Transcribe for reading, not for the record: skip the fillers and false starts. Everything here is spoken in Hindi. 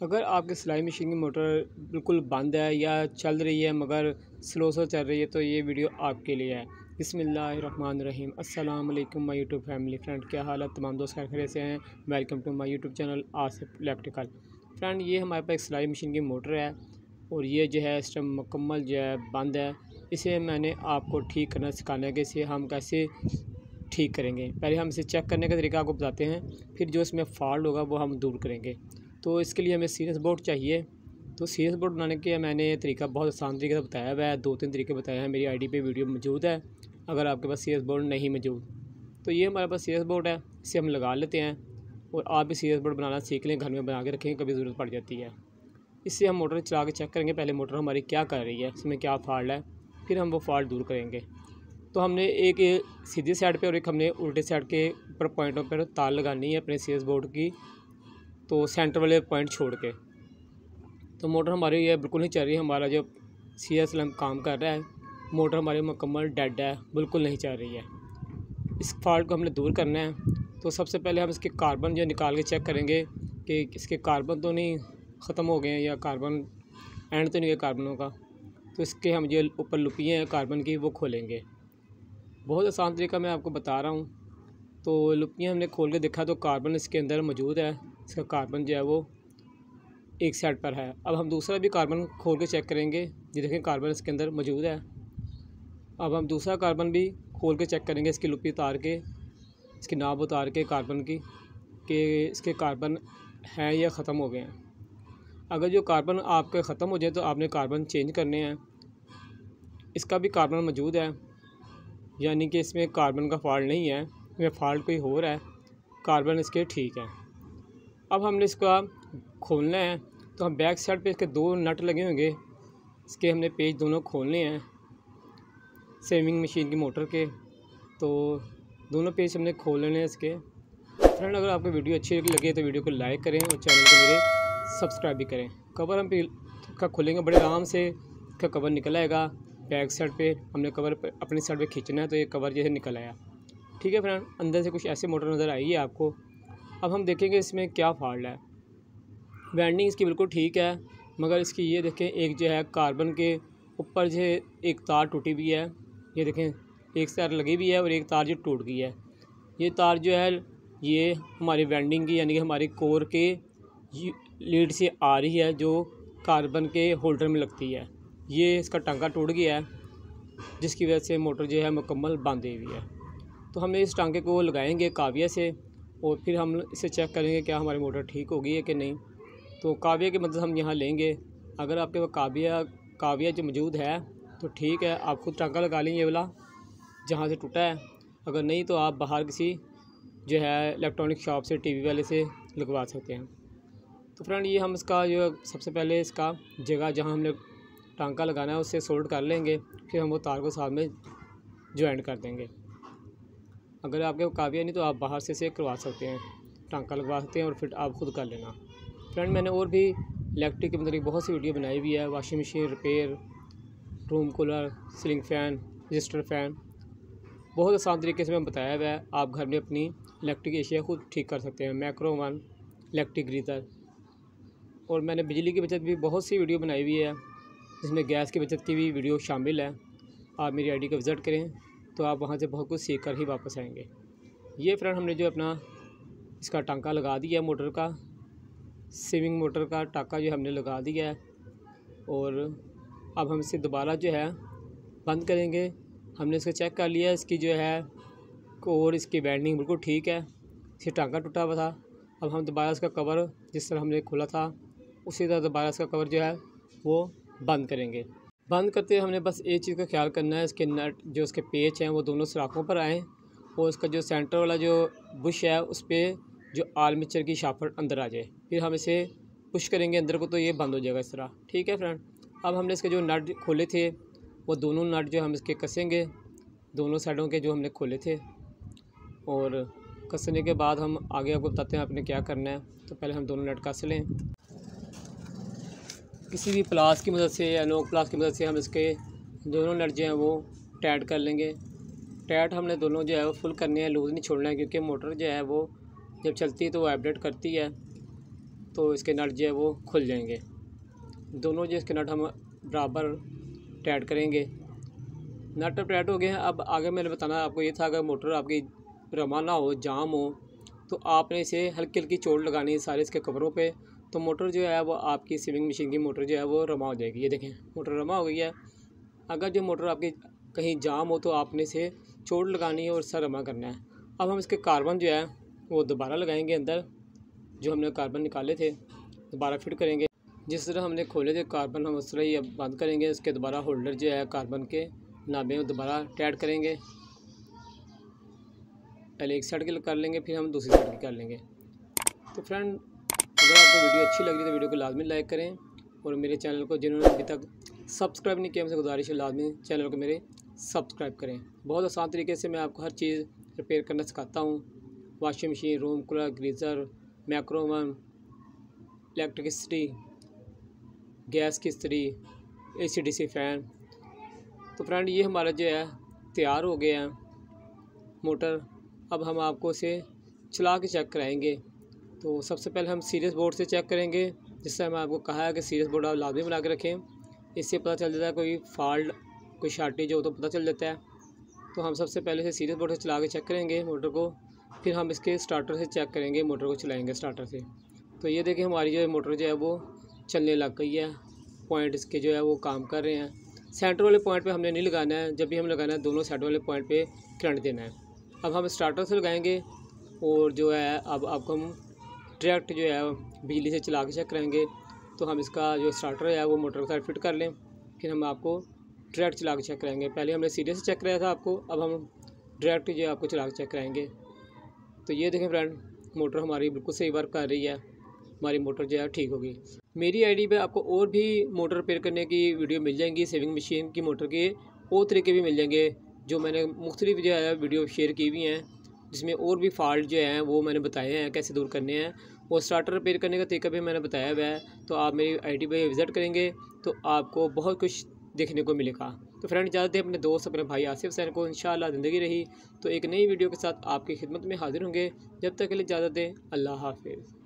अगर आपकी सिलाई मशीन की मोटर बिल्कुल बंद है या चल रही है मगर स्लो चल रही है तो ये वीडियो आपके लिए है। बिस्मिल्लाहिर्रहमानिर्रहीम। अस्सलाम वालेकुम माय यूट्यूब फैमिली। फ्रेंड, क्या हाल है? तमाम दोस्त खैरियत से हैं? Welcome to my YouTube channel Asif electrical. Friend, ये हमारे पास एक सिलाई मशीन की मोटर है और ये जो है इस टाइम मुकम्मल जो है बंद है। इसे मैंने आपको ठीक करना सिखाना है कि इसे हम कैसे ठीक करेंगे। पहले हम इसे चेक करने का तरीका आपको बताते हैं, फिर जो इसमें फॉल्ट होगा वो हम दूर करेंगे। तो इसके लिए हमें सीरियस बोर्ड चाहिए। तो सीरियस बोर्ड बनाने के मैंने तरीका बहुत आसान तरीके से बताया हुआ है, 2-3 तरीके बताए हैं। मेरी आईडी पे वीडियो मौजूद है अगर आपके पास सीरियस बोर्ड नहीं मौजूद। तो ये हमारे पास सीरियस बोर्ड है, इसे हम लगा लेते हैं और आप भी सीरियस बोर्ड बनाना सीख लें, घर में बना के रखें, कभी ज़रूरत पड़ जाती है। इससे हम मोटर चला के चेक करेंगे पहले मोटर हमारी क्या कर रही है, इसमें क्या फॉल्ट है, फिर हम वो फॉल्ट दूर करेंगे। तो हमने एक सीधी साइड पे और एक हमने उल्टे साइड के ऊपर पॉइंटों पर तार लगानी है अपने सीरियस बोर्ड की, तो सेंटर वाले पॉइंट छोड़ के। तो मोटर हमारी ये बिल्कुल नहीं चल रही है, हमारा जो सीरियस लैंप काम कर रहा है, मोटर हमारी मुकम्मल डेड है, बिल्कुल नहीं चल रही है। इस फॉल्ट को हमने दूर करना है। तो सबसे पहले हम इसके कार्बन जो निकाल के चेक करेंगे कि इसके कार्बन तो नहीं ख़त्म हो गए हैं या कार्बन एंड तो नहीं है कार्बनों का। तो इसके हम जो ऊपर लुपियाँ हैं कार्बन की वो खोलेंगे। बहुत आसान तरीका मैं आपको बता रहा हूँ। तो लुपियाँ हमने खोल के देखा तो कार्बन इसके अंदर मौजूद है, इसका कार्बन जो है वो एक साइड पर है। अब हम दूसरा भी कार्बन खोल के चेक करेंगे, ये देखें कार्बन इसके अंदर मौजूद है। अब हम दूसरा कार्बन भी खोल के चेक करेंगे, इसकी लुपी उतार के, इसकी नाब उतार के कार्बन की, कि इसके कार्बन हैं या ख़त्म हो गए हैं। अगर जो कार्बन आपके ख़त्म हो जाए तो आपने कार्बन चेंज करने हैं। इसका भी कार्बन मौजूद है, यानी कि इसमें कार्बन का फॉल्ट नहीं है, इसमें फॉल्ट कोई और है, कार्बन इसके ठीक है। अब हमने इसका खोलना है। तो हम बैक साइड पे इसके 2 नट लगे होंगे, इसके हमने पेज दोनों खोलने हैं सेविंग मशीन की मोटर के। तो दोनों पेज हमने खोल लेने हैं इसके। फ्रेंड, अगर आपको वीडियो अच्छी लगे तो वीडियो को लाइक करें और चैनल को मेरे सब्सक्राइब भी करें। कवर हम का खोलेंगे बड़े आराम से, इसका कवर निकल आएगा। बैक साइड पे हमने कवर अपनी साइड पे खींचना है तो ये कवर जैसे निकल आया। ठीक है फ्रेंड, अंदर से कुछ ऐसे मोटर नज़र आई है आपको। अब हम देखेंगे इसमें क्या फॉल्ट है। वेंडिंग इसकी बिल्कुल ठीक है, मगर इसकी ये देखें एक जो है कार्बन के ऊपर जो है एक तार टूटी हुई है। ये देखें एक तार लगी हुई है और एक तार जो टूट गई है। ये तार जो है ये हमारी वेंडिंग की यानी कि हमारी कोर के लीड से आ रही है, जो कार्बन के होल्डर में लगती है। ये इसका टांका टूट गया है जिसकी वजह से मोटर जो है मुकम्मल बंद हुई है। तो हम इस टांके को लगाएंगे काविया से और फिर हम इसे चेक करेंगे क्या हमारी मोटर ठीक हो गई है कि नहीं। तो काविया की मदद हम यहाँ लेंगे। अगर आपके पास काविया जो मौजूद है तो ठीक है, आप खुद टांका लगा लें ये वाला जहाँ से टूटा है। अगर नहीं तो आप बाहर किसी जो है इलेक्ट्रॉनिक शॉप से, टीवी वाले से लगवा सकते हैं। तो फ्रेंड, ये हम इसका जो सबसे पहले इसका जगह जहाँ हमने टांका लगाना है उससे सोल्ड कर लेंगे, फिर हम वो तार को साथ में ज्वाइन कर देंगे। अगर आपके काविया नहीं तो आप बाहर से करवा सकते हैं, टांका लगवा सकते हैं और फिर आप खुद कर लेना। फ्रेंड, मैंने और भी इलेक्ट्रिक के मतलब बहुत सी वीडियो बनाई हुई है, washing machine repair, room cooler, ceiling fan, register fan, बहुत आसान तरीके से मैं बताया हुआ है। आप घर में अपनी इलेक्ट्रिक एशिया खुद ठीक कर सकते हैं। मैक्रो वन, इलेक्ट्रिक गीज़र, और मैंने बिजली की बचत भी बहुत सी वीडियो बनाई हुई है जिसमें गैस की बचत की भी वीडियो शामिल है। आप मेरी आईडी को विज़िट करें तो आप वहाँ से बहुत कुछ सीख कर ही वापस आएँगे। ये फ्रेंड, हमने जो अपना इसका टांका लगा दिया है, मोटर का सेविंग मोटर का टांका जो हमने लगा दिया है, और अब हम इसे दोबारा जो है बंद करेंगे। हमने इसको चेक कर लिया, इसकी जो है और इसकी वेंडिंग बिल्कुल ठीक है, इसे टांका टूटा हुआ था। अब हम दोबारा इसका कवर जिस तरह हमने खोला था उसी तरह दोबारा इसका कवर जो है वो बंद करेंगे। बंद करते हमने बस एक चीज़ का ख्याल करना है, इसके नट जो उसके पेच हैं वो दोनों सुराखों पर आएँ और उसका जो सेंटर वाला जो बुश है उस पर जो आर्मेचर की शाफ्ट अंदर आ जाए। फिर हम इसे पुश करेंगे अंदर को तो ये बंद हो जाएगा इस तरह। ठीक है फ्रेंड, अब हमने इसके जो नट खोले थे वो दोनों नट जो हम इसके कसेंगे, दोनों साइडों के जो हमने खोले थे, और कसने के बाद हम आगे आपको बताते हैं आपने क्या करना है। तो पहले हम दोनों नट कस लें, किसी भी प्लास की मदद से या नोक प्लास की मदद से हम इसके दोनों नट जो हैं वो टाइट कर लेंगे। टाइट हमने दोनों जो है वो फुल करने हैं, लूज़ नहीं छोड़ना है, क्योंकि मोटर जो है वो जब चलती है तो वो वाइब्रेट करती है। तो इसके नट जो है वो खुल जाएंगे। दोनों जो इसके नट हम बराबर टाइट करेंगे। नट टाइट हो गए हैं। अब आगे मैंने बताना आपको ये था, अगर मोटर आपकी रमा ना हो, जाम हो, तो आपने इसे हल्की हल्की चोट लगानी है सारे इसके कवरों पे, तो मोटर जो है वो आपकी सीविंग मशीन की मोटर जो है वो रमा हो जाएगी। ये देखें मोटर रमा हो गई है। अगर जो मोटर आपकी कहीं जाम हो तो आपने इसे चोट लगानी है और इससे रमा करना है। अब हम इसके कार्बन जो है वो दोबारा लगाएंगे, अंदर जो हमने कार्बन निकाले थे दोबारा फिट करेंगे। जिस तरह हमने खोले थे कार्बन हम उस तरह ही अब बंद करेंगे। उसके दोबारा होल्डर जो है कार्बन के नाभे में दोबारा टाइट करेंगे। पहले एक साइड के कर लेंगे, फिर हम दूसरी साइड की कर लेंगे। तो फ्रेंड, अगर आपको वीडियो अच्छी लग रही है तो वीडियो को लाजमी लाइक करें, और मेरे चैनल को जिन्होंने अभी तक सब्सक्राइब नहीं किया, हमसे गुजारिश है लाजमी चैनल को मेरे सब्सक्राइब करें। बहुत आसान तरीके से मैं आपको हर चीज़ रिपेयर करना सिखाता हूँ। Washing machine, room cooler, geyser, microwave, electricity, gas की इस्त्री, AC/DC फ़ैन। तो फ्रेंड, ये हमारा जो है तैयार हो गया है मोटर। अब हम आपको इसे चला के चेक कराएंगे। तो सबसे पहले हम सीरियस बोर्ड से चेक करेंगे, जिससे मैं आपको कहा है कि सीरियस बोर्ड आप लाजमी बना के रखें। इससे पता चल जाता है कोई फॉल्ट, कोई शॉर्टेज हो तो पता चल जाता है। तो हम सबसे पहले से सीरियस बोर्ड से चला के चेक करेंगे मोटर को, फिर हम इसके स्टार्टर से चेक करेंगे, मोटर को चलाएँगे स्टार्टर से। तो ये देखिए हमारी जो मोटर जो है वो चलने लग गई है। पॉइंट इसके जो है वो काम कर रहे हैं। सेंटर वाले पॉइंट पे हमने नहीं लगाना है, जब भी हम लगाना है दोनों साइड वाले पॉइंट पे करंट देना है। अब हम स्टार्टर से लगाएंगे, और जो है अब आपको हम डायरेक्ट जो है बिजली से चला के चेक करेंगे। तो हम इसका जो स्टार्टर है वो मोटर के साथ फिट कर लें, फिर हम आपको डायरेक्ट चला के चेक कराएंगे। पहले हमने सीरियस से चेक कराया था आपको, अब हम डायरेक्ट जो है आपको चला के चेक कराएंगे। तो ये देखें फ्रेंड, मोटर हमारी बिल्कुल सही वर्क कर रही है, हमारी मोटर जो है ठीक होगी। मेरी आईडी पे आपको और भी मोटर रिपेयर करने की वीडियो मिल जाएंगी। सेविंग मशीन की मोटर के और तरीके भी मिल जाएंगे, जो मैंने मुख्तलिफ जो है वीडियो शेयर की हुई हैं, जिसमें और भी फॉल्ट जो हैं वो मैंने बताए हैं कैसे दूर करने हैं, और स्टार्टर रिपेयर करने का तरीका भी मैंने बताया हुआ है। तो आप मेरी आईडी पे विज़िट करेंगे तो आपको बहुत कुछ देखने को मिलेगा। तो फ्रेंड, ज़्यादा अपने दोस्त, अपने भाई आसिफ हुसैन को। इंशाअल्लाह ज़िंदगी रही तो एक नई वीडियो के साथ आपकी खिदमत में हाजिर होंगे। जब तक के लिए इजाज़त दें, अल्लाह हाफिज़।